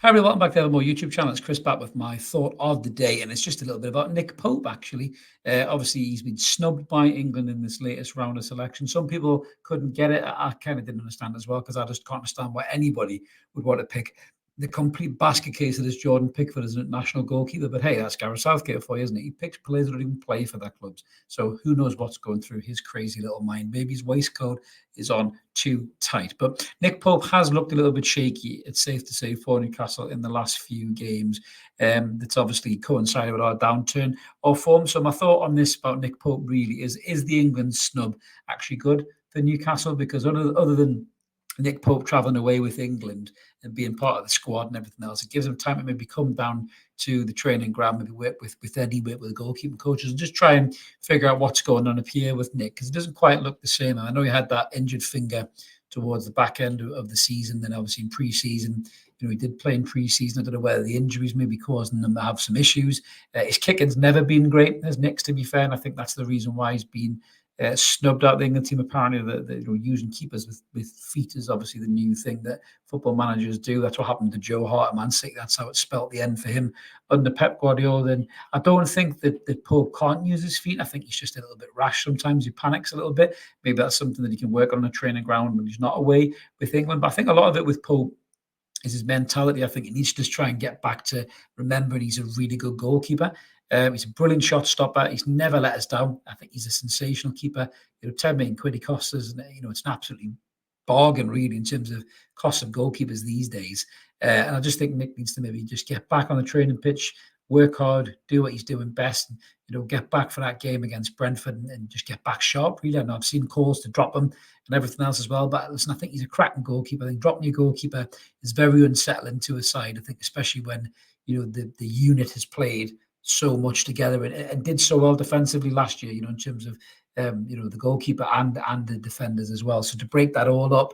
Hi, everyone. Welcome back to the Evermore YouTube channel. It's Chris back with my thought of the day, and it's just a little bit about Nick Pope, actually. Obviously, he's been snubbed by England in this latest round of selection. Some people couldn't get it. I kind of didn't understand as well, because I just can't understand why anybody would want to pick the complete basket case that is Jordan Pickford as a national goalkeeper. But hey, that's Gareth Southgate for you, isn't it? He picks players that don't even play for their clubs. So who knows what's going through his crazy little mind. Maybe his waistcoat is on too tight. But Nick Pope has looked a little bit shaky, it's safe to say, for Newcastle in the last few games. That's obviously coincided with our downturn of form. So my thought on this about Nick Pope really is the England snub actually good for Newcastle? Because other than Nick Pope travelling away with England and being part of the squad and everything else, it gives him time to maybe come down to the training ground, maybe work with Eddie, work with the goalkeeping coaches, and just try and figure out what's going on up here with Nick, because it doesn't quite look the same. I know he had that injured finger towards the back end of the season, then obviously in pre-season, he did play in pre-season. I don't know whether the injuries may be causing him to have some issues. His kicking's never been great as Nick's, to be fair, and I think that's the reason why he's been snubbed out the England team. Apparently, using keepers with feet is obviously the new thing that football managers do. That's what happened to Joe Hart at Man City. That's how it spelt the end for him under Pep Guardiola. And I don't think that Pope can't use his feet. I think he's just a little bit rash sometimes. He panics a little bit. Maybe that's something that he can work on a training ground when he's not away with England. But I think a lot of it with Pope is his mentality. I think he needs to just try and get back to remembering he's a really good goalkeeper. He's a brilliant shot stopper. He's never let us down. I think he's a sensational keeper. 10 million quid he costs us. It's an absolutely bargain, really, in terms of cost of goalkeepers these days. And I just think Nick needs to maybe just get back on the training pitch, work hard, do what he's doing best, and get back for that game against Brentford and just get back sharp. Really, and I've seen calls to drop him and everything else as well. But listen, I think he's a cracking goalkeeper. I think dropping your goalkeeper is very unsettling to a side. I think especially when the unit has played so much together and did so well defensively last year, in terms of the goalkeeper and the defenders as well. So to break that all up,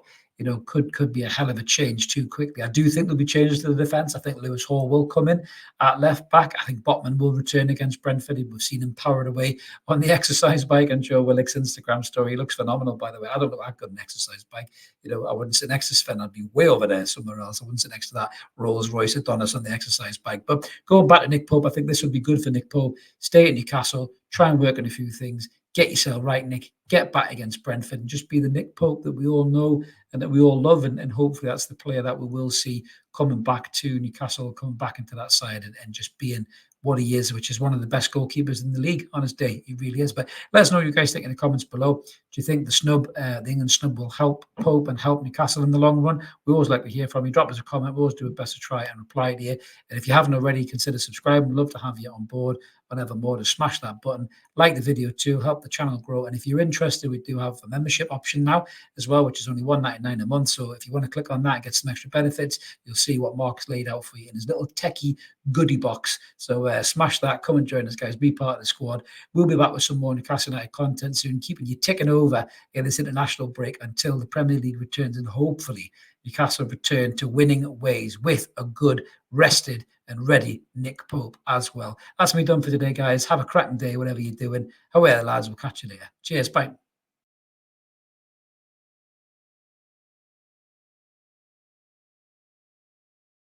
could be a hell of a change too quickly. I do think there'll be changes to the defence. I think Lewis Hall will come in at left back. I think Botman will return against Brentford. We've seen him powered away on the exercise bike on Joe Willock's Instagram story. He looks phenomenal, by the way. I don't look that good on an exercise bike. I wouldn't sit next to Sven. I'd be way over there somewhere else. I wouldn't sit next to that Rolls Royce Adonis on the exercise bike. But going back to Nick Pope, I think this would be good for Nick Pope. Stay at Newcastle, try and work on a few things. Get yourself right, Nick. Get back against Brentford and just be the Nick Pope that we all know and that we all love. And hopefully that's the player that we will see coming back to Newcastle, coming back into that side and just being what he is, which is one of the best goalkeepers in the league on his day. He really is. But let us know what you guys think in the comments below. Do you think the England snub will help Pope and help Newcastle in the long run? We always like to hear from you. Drop us a comment. We always do our best to try and reply to you. And if you haven't already, consider subscribing. We'd love to have you on board whenever more. To smash that button, like the video too, help the channel grow. And if you're interested, we do have a membership option now as well, which is only $1.99 a month. So if you want to click on that and get some extra benefits, you'll see what Mark's laid out for you in his little techie goodie box. So smash that, come and join us, guys, be part of the squad. We'll be back with some more Newcastle United content soon, keeping you ticking over in this international break until the Premier League returns, and hopefully Newcastle return to winning ways with a good, rested and ready Nick Pope as well. That's me done for today, guys. Have a cracking day, whatever you're doing. However, lads, we'll catch you later. Cheers, bye.